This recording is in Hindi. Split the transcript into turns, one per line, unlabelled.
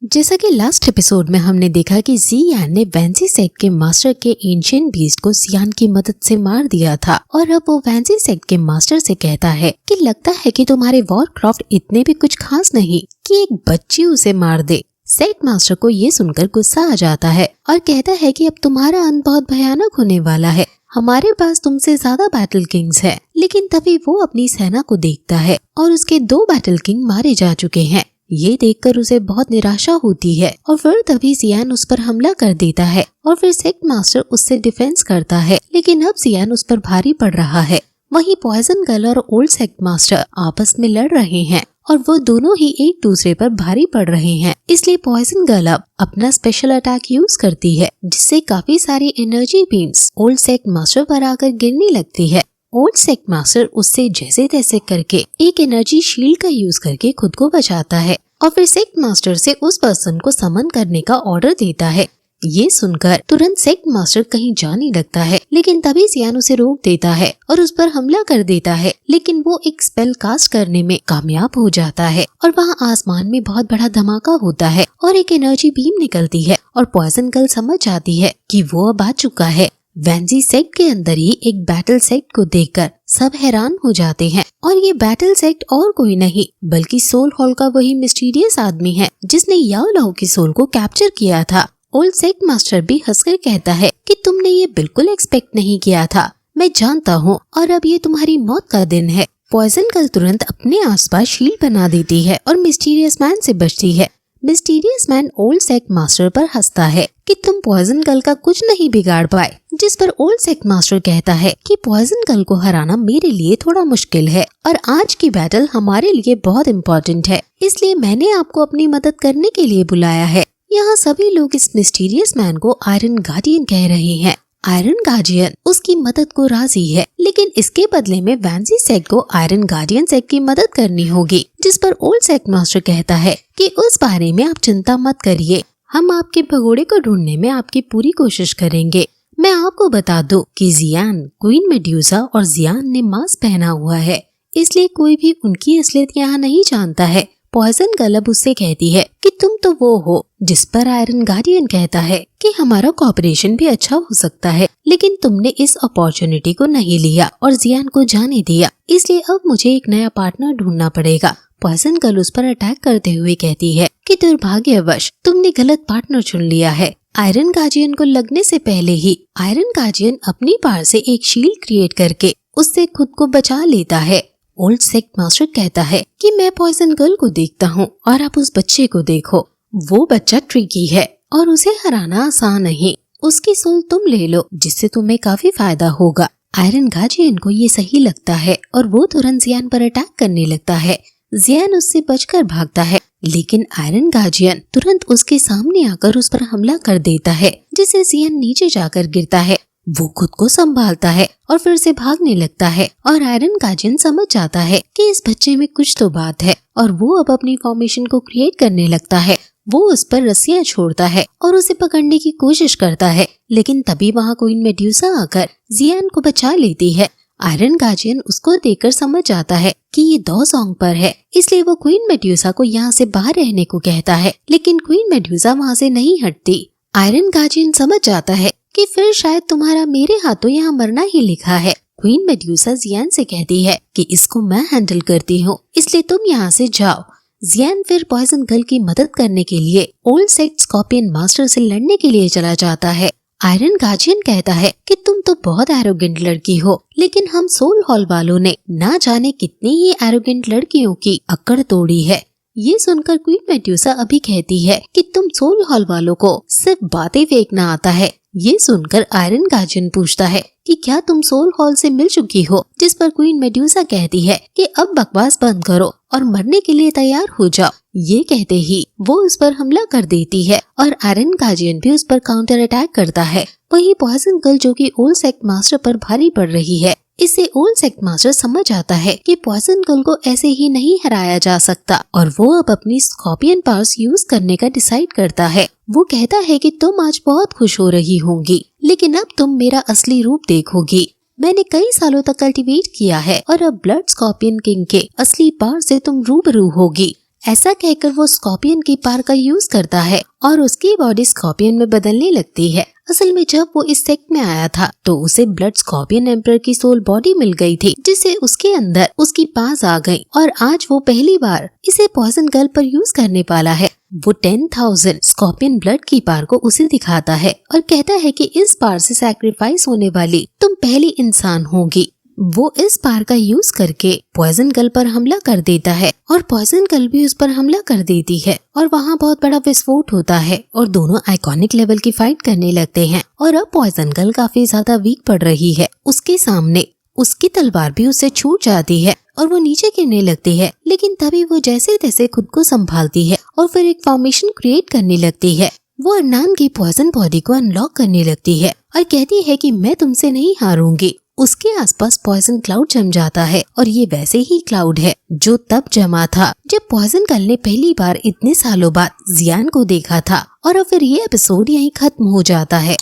जैसा कि लास्ट एपिसोड में हमने देखा कि जियान ने वैंसी सेक्ट के मास्टर के एंशिएंट बीस्ट को जियान की मदद से मार दिया था और अब वो वैंसी सेक्ट के मास्टर से कहता है कि लगता है कि तुम्हारे वॉरक्राफ्ट इतने भी कुछ खास नहीं कि एक बच्ची उसे मार दे। सेक्ट मास्टर को ये सुनकर गुस्सा आ जाता है और कहता है कि अब तुम्हारा अंत बहुत भयानक होने वाला है। हमारे पास तुमसे ज्यादा बैटल किंग्स है। लेकिन तभी वो अपनी सेना को देखता है और उसके 2 बैटल किंग मारे जा चुके हैं। ये देखकर उसे बहुत निराशा होती है और फिर तभी जियान उस पर हमला कर देता है और फिर सेक्ट मास्टर उससे डिफेंस करता है। लेकिन अब जियान उस पर भारी पड़ रहा है। वहीं पॉइजन गर्ल और ओल्ड सेक्ट मास्टर आपस में लड़ रहे हैं और वो दोनों ही एक दूसरे पर भारी पड़ रहे हैं। इसलिए पॉइजन गर्ल अब अपना स्पेशल अटैक यूज करती है, जिससे काफी सारी energy beams old sect master पर आकर गिरने लगती है। ओल्ड सेक्ट मास्टर उससे जैसे तैसे करके एक एनर्जी शील्ड का यूज करके खुद को बचाता है और फिर सेक्ट मास्टर से उस पर्सन को समन करने का ऑर्डर देता है। ये सुनकर तुरंत सेक्ट मास्टर कहीं जाने लगता है, लेकिन तभी जियान उसे रोक देता है और उस पर हमला कर देता है। लेकिन वो एक स्पेल कास्ट करने में कामयाब हो जाता है और वहाँ आसमान में बहुत बड़ा धमाका होता है और एक एनर्जी बीम निकलती है और पॉइजन गर्ल समझ जाती है कि वो अब आ चुका है। वैंसी सेक्ट के अंदर ही एक बैटल सेक्ट को देखकर सब हैरान हो जाते हैं और ये बैटल सेक्ट और कोई नहीं बल्कि सोल हॉल का वही मिस्टीरियस आदमी है जिसने याओ लाओ की सोल को कैप्चर किया था। ओल्ड सेक्ट मास्टर भी हंसकर कहता है कि तुमने ये बिल्कुल एक्सपेक्ट नहीं किया था, मैं जानता हूँ, और अब ये तुम्हारी मौत का दिन है। पॉइजन गर्ल तुरंत अपने आसपास शील्ड बना देती है और मिस्टीरियस मैन से बचती है। Mysterious man old sect master पर हंसता है कि तुम पॉइजन गर्ल का कुछ नहीं बिगाड़ पाए, जिस पर ओल्ड सेक्ट मास्टर कहता है कि पॉइजन गर्ल को हराना मेरे लिए थोड़ा मुश्किल है और आज की बैटल हमारे लिए बहुत इम्पोर्टेंट है, इसलिए मैंने आपको अपनी मदद करने के लिए बुलाया है। यहाँ सभी लोग इस मिस्टीरियस मैन को आयरन गार्डियन कह रहे हैं। आयरन गार्डियन उसकी मदद को राजी है, लेकिन इसके बदले में वैंसी सेक्ट को आयरन गार्डियन सेक्ट की मदद करनी होगी, जिस पर ओल्ड सेक्ट मास्टर कहता है कि उस बारे में आप चिंता मत करिए, हम आपके भगोड़े को ढूंढने में आपकी पूरी कोशिश करेंगे। मैं आपको बता दूं कि जियान, क्वीन मेड्यूसा और जियान ने मास्क पहना हुआ है, इसलिए कोई भी उनकी असलियत यहाँ नहीं जानता है। पॉइजन गर्ल उससे कहती है कि तुम तो वो हो, जिस पर आयरन गार्डियन कहता है कि हमारा कॉपरेशन भी अच्छा हो सकता है, लेकिन तुमने इस अपॉर्चुनिटी को नहीं लिया और जियान को जाने दिया, इसलिए अब मुझे एक नया पार्टनर ढूंढना पड़ेगा। पॉइजन गर्ल उस पर अटैक करते हुए कहती है कि दुर्भाग्यवश तुमने गलत पार्टनर चुन लिया है। आयरन गार्डियन को लगने से पहले ही आयरन गार्डियन अपनी पार से एक शील्ड क्रिएट करके उससे खुद को बचा लेता है। ओल्ड सेक्ट मास्टर कहता है कि मैं पॉइजन गर्ल को देखता हूँ और आप उस बच्चे को देखो, वो बच्चा ट्रिकी है और उसे हराना आसान नहीं। उसकी सोल तुम ले लो, जिससे तुम्हें काफी फायदा होगा। आयरन गार्डियन को ये सही लगता है और वो तुरंत जियान पर अटैक करने लगता है। जियान उससे बचकर भागता है, लेकिन आयरन गार्डियन तुरंत उसके सामने आकर उस पर हमला कर देता है, जिससे जियान नीचे जाकर गिरता है। वो खुद को संभालता है और फिर से भागने लगता है और आयरन गार्डियन समझ जाता है कि इस बच्चे में कुछ तो बात है और वो अब अपनी फॉर्मेशन को क्रिएट करने लगता है। वो उस पर रस्सियां छोड़ता है और उसे पकड़ने की कोशिश करता है, लेकिन तभी वहाँ क्वीन मेड्यूसा आकर जियान को बचा लेती है। आयरन गार्डियन उसको देखकर समझ जाता है कि ये दो सॉन्ग पर है, इसलिए वो क्वीन मेड्यूसा को यहाँ से बाहर रहने को कहता है, लेकिन क्वीन मेड्यूसा वहाँ से नहीं हटती। आयरन गार्डियन समझ जाता है कि फिर शायद तुम्हारा मेरे हाथों यहाँ मरना ही लिखा है। क्वीन मेड्यूसा जियान से कहती है कि इसको मैं हैंडल करती हूँ, इसलिए तुम यहाँ से जाओ। जियान फिर पॉइजन गर्ल की मदद करने के लिए ओल्ड सेक्ट स्कॉर्पियन मास्टर से लड़ने के लिए चला जाता है। आयरन गार्डियन कहता है कि तुम तो बहुत एरोगेंट लड़की हो, लेकिन हम सोल हॉल वालों ने ना जाने कितनी ही एरोगेंट लड़कियों की अक्कड़ तोड़ी है। ये सुनकर क्वीन मेड्यूसा अभी कहती है कि तुम सोल हॉल वालों को सिर्फ बातें फेंकना आता है। ये सुनकर आयरन गार्डियन पूछता है कि क्या तुम सोल हॉल से मिल चुकी हो, जिस पर क्वीन मेड्यूसा कहती है कि अब बकवास बंद करो और मरने के लिए तैयार हो जाओ। ये कहते ही वो उस पर हमला कर देती है और आयरन गार्डियन भी उस पर काउंटर अटैक करता है। वहीं पॉइजन गर्ल, जो कि ओल्ड सेक्ट मास्टर पर भारी पड़ रही है, इससे ओल्ड सेक्ट मास्टर समझ आता है कि पॉइजन गर्ल को ऐसे ही नहीं हराया जा सकता और वो अब अपनी स्कॉर्पियन पावर्स यूज करने का डिसाइड करता है। वो कहता है कि तुम आज बहुत खुश हो रही होंगी, लेकिन अब तुम मेरा असली रूप देखोगी। मैंने कई सालों तक कल्टीवेट किया है और अब ब्लड स्कॉर्पियन किंग के असली पावर से तुम रूबरू होगी। ऐसा कहकर वो स्कॉर्पियन की पावर का यूज करता है और उसकी बॉडी स्कॉर्पियन में बदलने लगती है। असल में जब वो इस सेक्ट में आया था तो उसे ब्लड स्कॉर्पियन एम्पर की सोल बॉडी मिल गई थी, जिसे उसके अंदर उसकी पास आ गई और आज वो पहली बार इसे पॉइजन गर्ल पर यूज करने वाला है। वो 10,000 स्कॉर्पियन ब्लड की पावर को उसे दिखाता है और कहता है कि इस पावर से सैक्रिफाइस होने वाली तुम पहली इंसान होगी। वो इस पावर का यूज करके पॉइजन गर्ल पर हमला कर देता है और पॉइजन गर्ल भी उस पर हमला कर देती है और वहाँ बहुत बड़ा विस्फोट होता है और दोनों आइकॉनिक लेवल की फाइट करने लगते हैं। और अब पॉइजन गर्ल काफी ज्यादा वीक पड़ रही है, उसके सामने उसकी तलवार भी उससे छूट जाती है और वो नीचे गिरने लगती है, लेकिन तभी वो जैसे तैसे खुद को संभालती है और फिर एक फॉर्मेशन क्रिएट करने लगती है। वो अरनान की पॉइजन बॉडी को अनलॉक करने लगती है और कहती है कि मैं तुमसे नहीं हारूंगी। उसके आसपास पॉइजन क्लाउड जम जाता है और ये वैसे ही क्लाउड है जो तब जमा था जब पॉइजन गर्ल ने पहली बार इतने सालों बाद जियान को देखा था। और अब फिर ये एपिसोड यहीं खत्म हो जाता है।